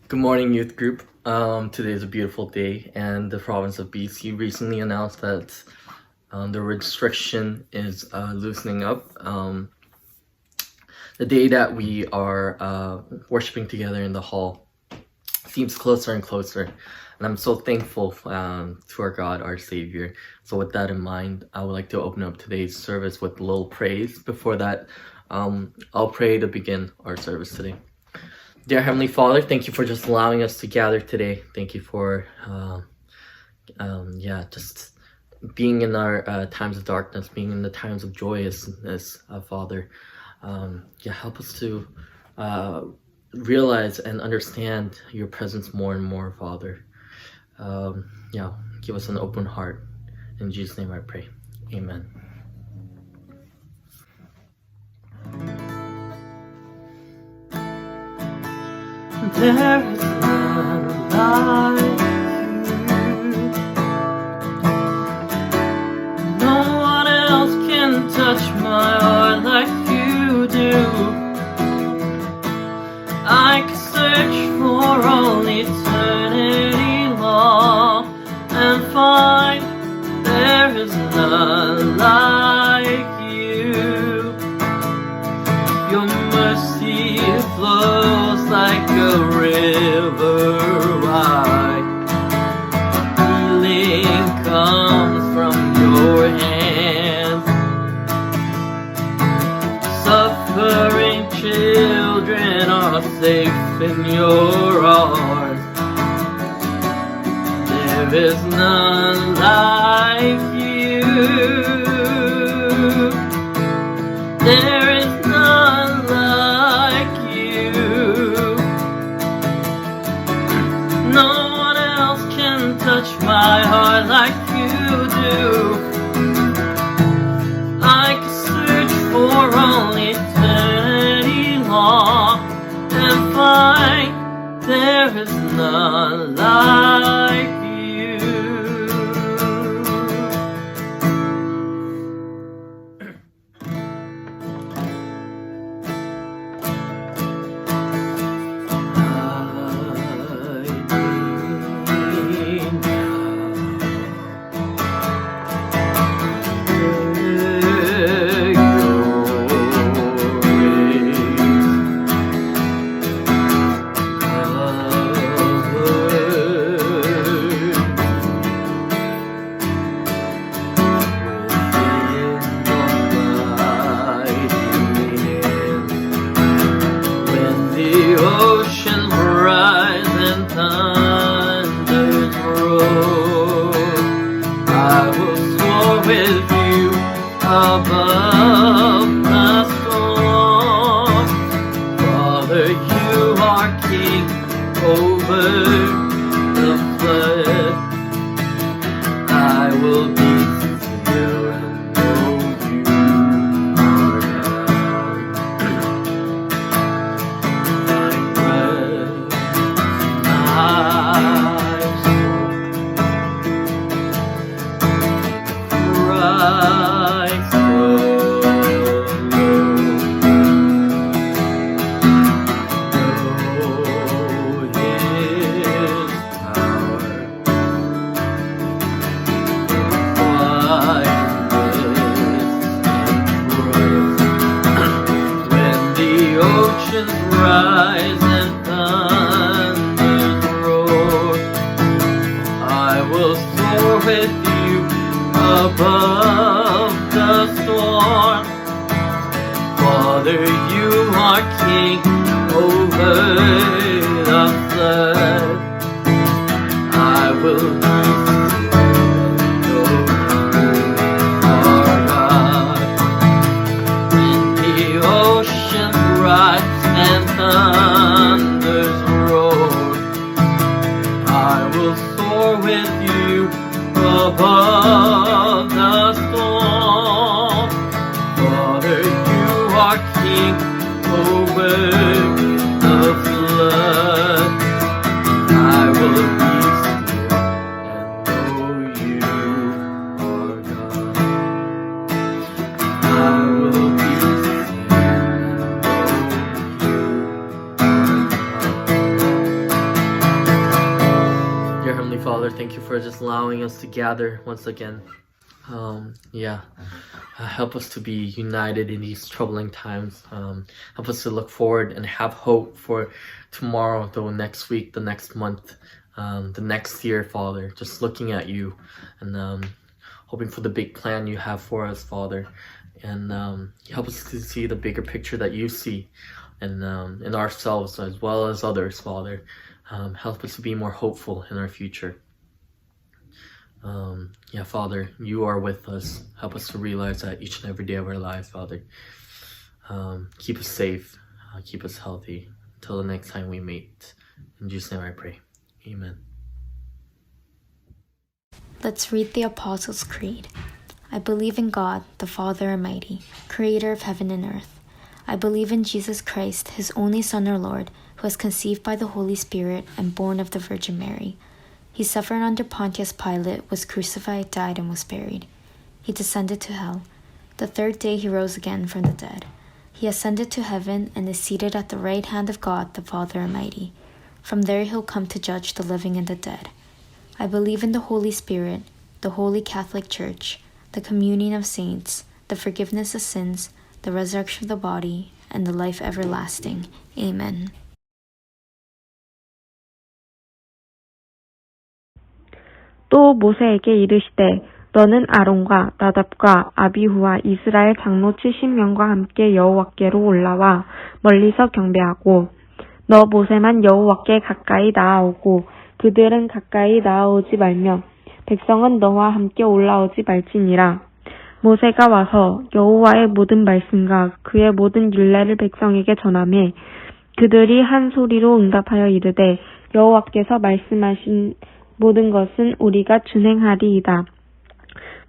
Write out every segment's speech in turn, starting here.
Good morning, youth group. Today is a beautiful day, and the province of BC recently announced that the restriction is loosening up. The day that we are worshiping together in the hall seems closer and closer, and I'm so thankful to our God, our Savior. So with that in mind, I would like to open up today's service with a little praise. Before that, I'll pray to begin our service today. Dear Heavenly Father, thank you for just allowing us to gather today. Thank you for, just being in our times of darkness, being in the times of joyousness, Father. Help us to realize and understand your presence more and more, Father. Give us an open heart. In Jesus' name I pray. Amen. There is none like you. No one else can touch my heart like you do. I could search for all eternity long and find there is none like you. Your mercy flows like a river wide. Healing comes from your hands. Suffering children are safe in your arms. There is none like you. There is none like you. No one else can touch my heart like you do. I can search for all eternity long and find there is none like you. Above the storm, Father, you are King over the flood. I will be still and know you are God. My breath, my soul, Christ. Rise and thunders roar. I will soar with you above the storm. Father, you are King over the flood. I will be and thunders roar. I will soar with you above the storm. Father, you are King over the flood. I will be still and know you are God. I will be still and know you are God. thank you for just allowing us to gather once again. Help us to be united in these troubling times. Help us to look forward and have hope for tomorrow, the next week, the next month, the next year, Father. Just looking at you and hoping for the big plan you have for us, Father. And help us to see the bigger picture that you see and in ourselves as well as others, Father. Help us to be more hopeful in our future. Father, you are with us. Help us to realize that each and every day of our lives, Father. Keep us safe. Keep us healthy. Until the next time we meet. In Jesus' name I pray. Amen. Let's read the Apostles' Creed. I believe in God, the Father Almighty, creator of heaven and earth. I believe in Jesus Christ, his only Son, our Lord, who was conceived by the Holy Spirit and born of the Virgin Mary. He suffered under Pontius Pilate, was crucified, died, and was buried. He descended to hell. The third day he rose again from the dead. He ascended to heaven and is seated at the right hand of God, the Father Almighty. From there he'll come to judge the living and the dead. I believe in the Holy Spirit, the Holy Catholic Church, the communion of saints, the forgiveness of sins, the resurrection of the body, and the life everlasting. Amen. 또 모세에게 이르시되 너는 아론과 나답과 아비후와 이스라엘 장로 70명과 함께 여호와께로 올라와 멀리서 경배하고 너 모세만 여호와께 가까이 나아오고 그들은 가까이 나아오지 말며 백성은 너와 함께 올라오지 말지니라. 모세가 와서 여호와의 모든 말씀과 그의 모든 율례를 백성에게 전하매 그들이 한 소리로 응답하여 이르되 여호와께서 말씀하신 모든 것은 우리가 준행하리이다.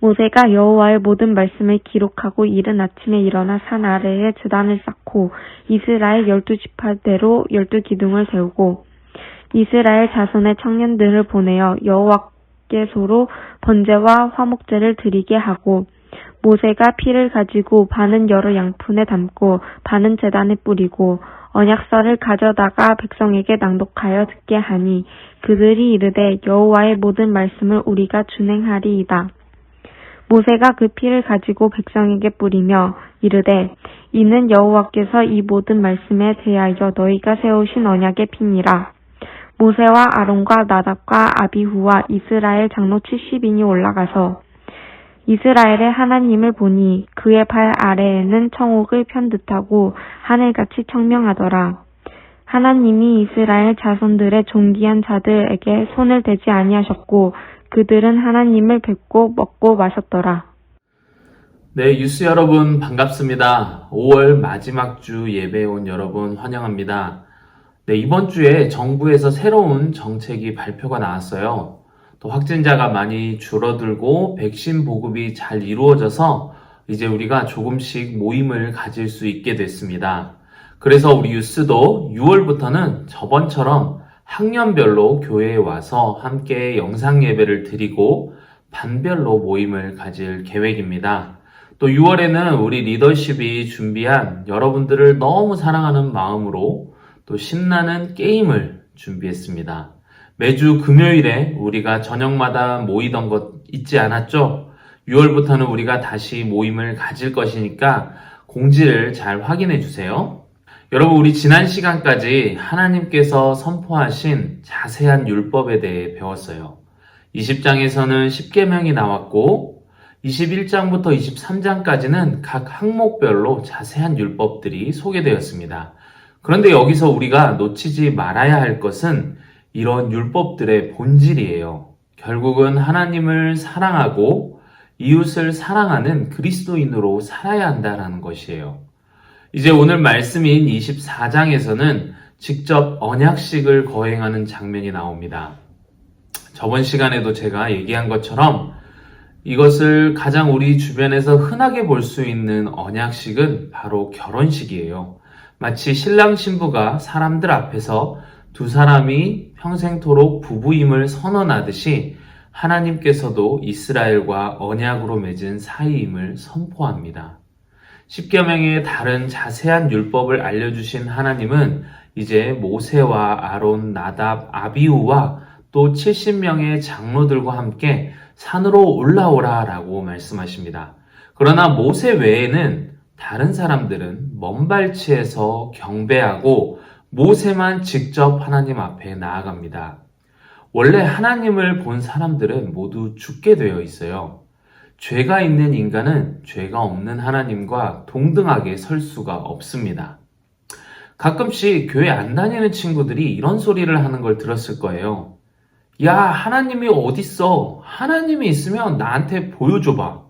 모세가 여호와의 모든 말씀을 기록하고 이른 아침에 일어나 산 아래에 제단을 쌓고 이스라엘 12지파대로 12기둥을 세우고 이스라엘 자손의 청년들을 보내어 여호와께서로 번제와 화목제를 드리게 하고 모세가 피를 가지고 반은 여러 양푼에 담고 반은 제단에 뿌리고 언약서를 가져다가 백성에게 낭독하여 듣게 하니 그들이 이르되 여호와의 모든 말씀을 우리가 준행하리이다. 모세가 그 피를 가지고 백성에게 뿌리며 이르되 이는 여호와께서 이 모든 말씀에 대하여 너희가 세우신 언약의 피니라. 모세와 아론과 나답과 아비후와 이스라엘 장로 70인이 올라가서 이스라엘의 하나님을 보니 그의 발 아래에는 청옥을 편 듯하고 하늘같이 청명하더라. 하나님이 이스라엘 자손들의 존귀한 자들에게 손을 대지 아니하셨고 그들은 하나님을 뵙고 먹고 마셨더라. 네, 유스 여러분 반갑습니다. 5월 마지막 주 예배에 온 여러분 환영합니다. 네, 이번 주에 정부에서 새로운 정책이 발표가 나왔어요. 또 확진자가 많이 줄어들고 백신 보급이 잘 이루어져서 이제 우리가 조금씩 모임을 가질 수 있게 됐습니다. 그래서 우리 유스도 6월부터는 저번처럼 학년별로 교회에 와서 함께 영상 예배를 드리고 반별로 모임을 가질 계획입니다. 또 6월에는 우리 리더십이 준비한 여러분들을 너무 사랑하는 마음으로 또 신나는 게임을 준비했습니다. 매주 금요일에 우리가 저녁마다 모이던 것 잊지 않았죠? 6월부터는 우리가 다시 모임을 가질 것이니까 공지를 잘 확인해 주세요. 여러분, 우리 지난 시간까지 하나님께서 선포하신 자세한 율법에 대해 배웠어요. 20장에서는 10계명이 나왔고 21장부터 23장까지는 각 항목별로 자세한 율법들이 소개되었습니다. 그런데 여기서 우리가 놓치지 말아야 할 것은 이런 율법들의 본질이에요. 결국은 하나님을 사랑하고 이웃을 사랑하는 그리스도인으로 살아야 한다는 것이에요. 이제 오늘 말씀인 24장에서는 직접 언약식을 거행하는 장면이 나옵니다. 저번 시간에도 제가 얘기한 것처럼 이것을 가장 우리 주변에서 흔하게 볼 수 있는 언약식은 바로 결혼식이에요. 마치 신랑 신부가 사람들 앞에서 두 사람이 평생토록 부부임을 선언하듯이 하나님께서도 이스라엘과 언약으로 맺은 사이임을 선포합니다. 십계명의 다른 자세한 율법을 알려주신 하나님은 이제 모세와 아론, 나답, 아비후와 또 70명의 장로들과 함께 산으로 올라오라 라고 말씀하십니다. 그러나 모세 외에는 다른 사람들은 먼 발치에서 경배하고 모세만 직접 하나님 앞에 나아갑니다. 원래 하나님을 본 사람들은 모두 죽게 되어 있어요. 죄가 있는 인간은 죄가 없는 하나님과 동등하게 설 수가 없습니다. 가끔씩 교회 안 다니는 친구들이 이런 소리를 하는 걸 들었을 거예요. 야, 하나님이 어딨어? 하나님이 있으면 나한테 보여줘봐.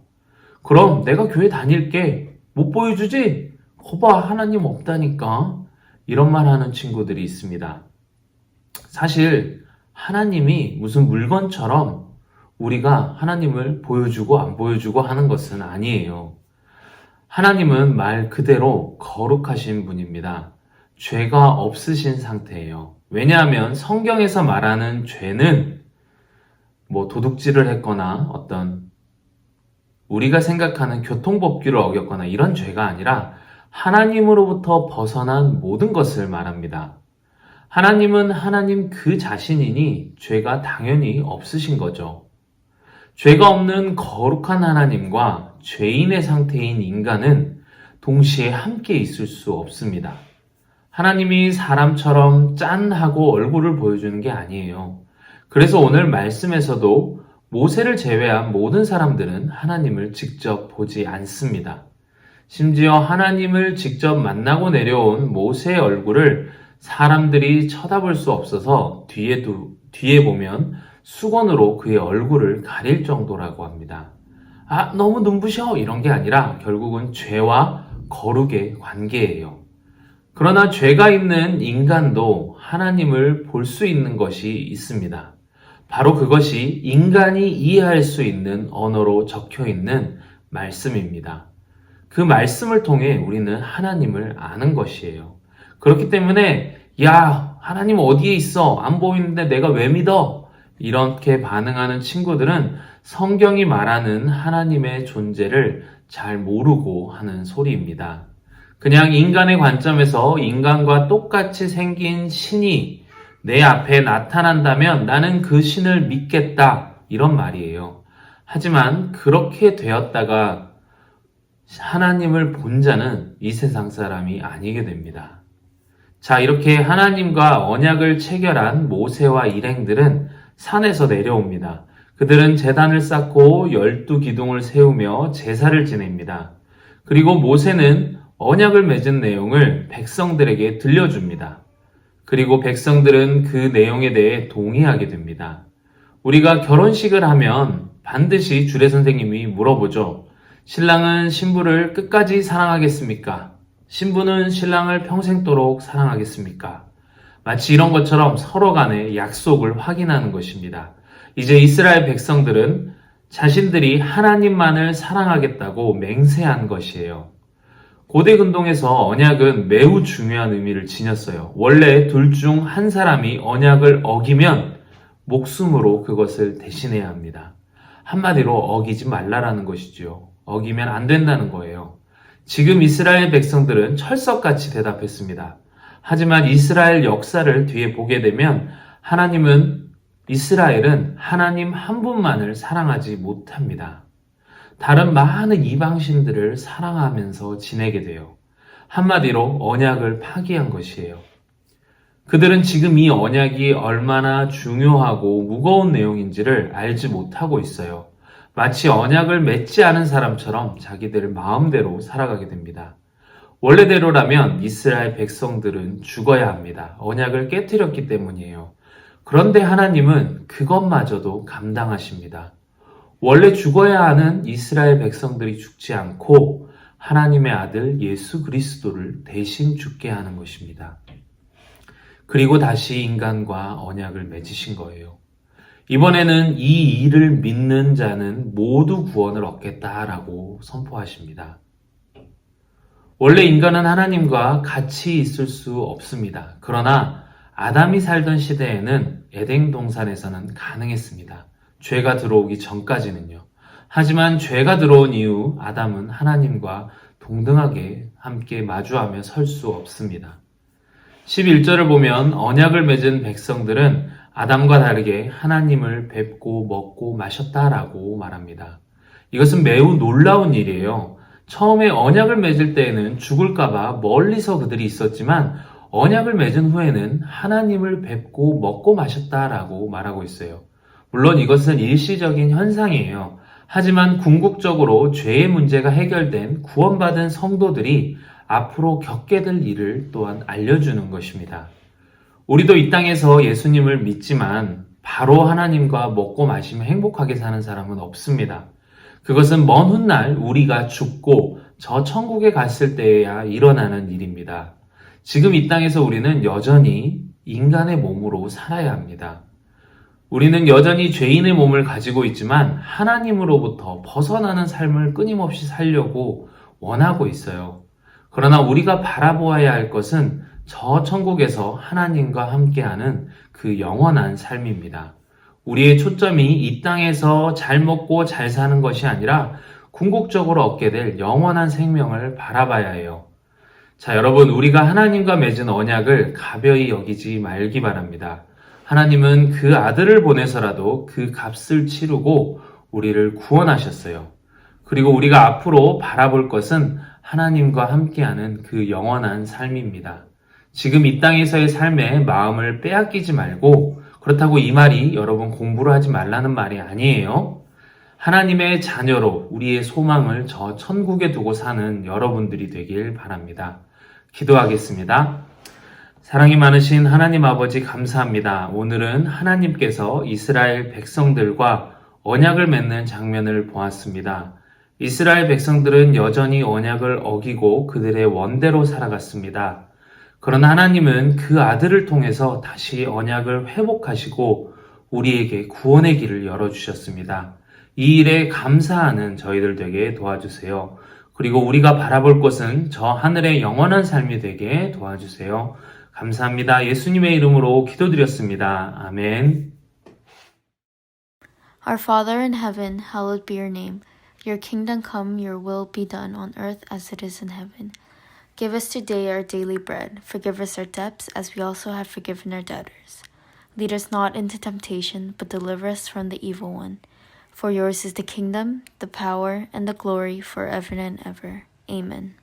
그럼 내가 교회 다닐게. 못 보여주지? 거봐, 하나님 없다니까. 이런 말 하는 친구들이 있습니다. 사실 하나님이 무슨 물건처럼 우리가 하나님을 보여주고 안 보여주고 하는 것은 아니에요. 하나님은 말 그대로 거룩하신 분입니다. 죄가 없으신 상태예요. 왜냐하면 성경에서 말하는 죄는 도둑질을 했거나 어떤 우리가 생각하는 교통법규를 어겼거나 이런 죄가 아니라 하나님으로부터 벗어난 모든 것을 말합니다. 하나님은 하나님 그 자신이니 죄가 당연히 없으신 거죠. 죄가 없는 거룩한 하나님과 죄인의 상태인 인간은 동시에 함께 있을 수 없습니다. 하나님이 사람처럼 짠 하고 얼굴을 보여주는 게 아니에요. 그래서 오늘 말씀에서도 모세를 제외한 모든 사람들은 하나님을 직접 보지 않습니다. 심지어 하나님을 직접 만나고 내려온 모세의 얼굴을 사람들이 쳐다볼 수 없어서 뒤에 보면 수건으로 그의 얼굴을 가릴 정도라고 합니다. 아, 너무 눈부셔! 이런 게 아니라 결국은 죄와 거룩의 관계예요. 그러나 죄가 있는 인간도 하나님을 볼 수 있는 것이 있습니다. 바로 그것이 인간이 이해할 수 있는 언어로 적혀 있는 말씀입니다. 그 말씀을 통해 우리는 하나님을 아는 것이에요. 그렇기 때문에 야, 하나님 어디에 있어? 안 보이는데 내가 왜 믿어? 이렇게 반응하는 친구들은 성경이 말하는 하나님의 존재를 잘 모르고 하는 소리입니다. 그냥 인간의 관점에서 인간과 똑같이 생긴 신이 내 앞에 나타난다면 나는 그 신을 믿겠다. 이런 말이에요. 하지만 그렇게 되었다가 하나님을 본 자는 이 세상 사람이 아니게 됩니다. 자, 이렇게 하나님과 언약을 체결한 모세와 일행들은 산에서 내려옵니다. 그들은 제단을 쌓고 12기둥을 세우며 제사를 지냅니다. 그리고 모세는 언약을 맺은 내용을 백성들에게 들려줍니다. 그리고 백성들은 그 내용에 대해 동의하게 됩니다. 우리가 결혼식을 하면 반드시 주례 선생님이 물어보죠. 신랑은 신부를 끝까지 사랑하겠습니까? 신부는 신랑을 평생도록 사랑하겠습니까? 마치 이런 것처럼 서로 간의 약속을 확인하는 것입니다. 이제 이스라엘 백성들은 자신들이 하나님만을 사랑하겠다고 맹세한 것이에요. 고대 근동에서 언약은 매우 중요한 의미를 지녔어요. 원래 둘 중 한 사람이 언약을 어기면 목숨으로 그것을 대신해야 합니다. 한마디로 어기지 말라라는 것이죠. 어기면 안 된다는 거예요. 지금 이스라엘 백성들은 철석같이 대답했습니다. 하지만 이스라엘 역사를 뒤에 보게 되면 이스라엘은 하나님 한 분만을 사랑하지 못합니다. 다른 많은 이방신들을 사랑하면서 지내게 돼요. 한마디로 언약을 파기한 것이에요. 그들은 지금 이 언약이 얼마나 중요하고 무거운 내용인지를 알지 못하고 있어요. 마치 언약을 맺지 않은 사람처럼 자기들 마음대로 살아가게 됩니다. 원래대로라면 이스라엘 백성들은 죽어야 합니다. 언약을 깨뜨렸기 때문이에요. 그런데 하나님은 그것마저도 감당하십니다. 원래 죽어야 하는 이스라엘 백성들이 죽지 않고 하나님의 아들 예수 그리스도를 대신 죽게 하는 것입니다. 그리고 다시 인간과 언약을 맺으신 거예요. 이번에는 이 일을 믿는 자는 모두 구원을 얻겠다라고 선포하십니다. 원래 인간은 하나님과 같이 있을 수 없습니다. 그러나 아담이 살던 시대에는 에덴 동산에서는 가능했습니다. 죄가 들어오기 전까지는요. 하지만 죄가 들어온 이후 아담은 하나님과 동등하게 함께 마주하며 설 수 없습니다. 11절을 보면 언약을 맺은 백성들은 아담과 다르게 하나님을 뵙고 먹고 마셨다라고 말합니다. 이것은 매우 놀라운 일이에요. 처음에 언약을 맺을 때에는 죽을까봐 멀리서 그들이 있었지만 언약을 맺은 후에는 하나님을 뵙고 먹고 마셨다라고 말하고 있어요. 물론 이것은 일시적인 현상이에요. 하지만 궁극적으로 죄의 문제가 해결된 구원받은 성도들이 앞으로 겪게 될 일을 또한 알려주는 것입니다. 우리도 이 땅에서 예수님을 믿지만 바로 하나님과 먹고 마시며 행복하게 사는 사람은 없습니다. 그것은 먼 훗날 우리가 죽고 저 천국에 갔을 때에야 일어나는 일입니다. 지금 이 땅에서 우리는 여전히 인간의 몸으로 살아야 합니다. 우리는 여전히 죄인의 몸을 가지고 있지만 하나님으로부터 벗어나는 삶을 끊임없이 살려고 원하고 있어요. 그러나 우리가 바라보아야 할 것은 저 천국에서 하나님과 함께하는 그 영원한 삶입니다. 우리의 초점이 이 땅에서 잘 먹고 잘 사는 것이 아니라 궁극적으로 얻게 될 영원한 생명을 바라봐야 해요. 자, 여러분, 우리가 하나님과 맺은 언약을 가벼이 여기지 말기 바랍니다. 하나님은 그 아들을 보내서라도 그 값을 치르고 우리를 구원하셨어요. 그리고 우리가 앞으로 바라볼 것은 하나님과 함께하는 그 영원한 삶입니다. 지금 이 땅에서의 삶에 마음을 빼앗기지 말고, 그렇다고 이 말이 여러분 공부를 하지 말라는 말이 아니에요. 하나님의 자녀로 우리의 소망을 저 천국에 두고 사는 여러분들이 되길 바랍니다. 기도하겠습니다. 사랑이 많으신 하나님 아버지 감사합니다. 오늘은 하나님께서 이스라엘 백성들과 언약을 맺는 장면을 보았습니다. 이스라엘 백성들은 여전히 언약을 어기고 그들의 원대로 살아갔습니다. 그러나 하나님은 그 아들을 통해서 다시 언약을 회복하시고 우리에게 구원의 길을 열어주셨습니다. 이 일에 감사하는 저희들 되게 도와주세요. 그리고 우리가 바라볼 것은 저 하늘의 영원한 삶이 되게 도와주세요. 감사합니다. 예수님의 이름으로 기도드렸습니다. 아멘. Our Father in heaven, hallowed be your name. Your kingdom come, your will be done on earth as it is in heaven. Give us today our daily bread. Forgive us our debts as we also have forgiven our debtors. Lead us not into temptation, but deliver us from the evil one. For yours is the kingdom, the power, and the glory forever and ever. Amen.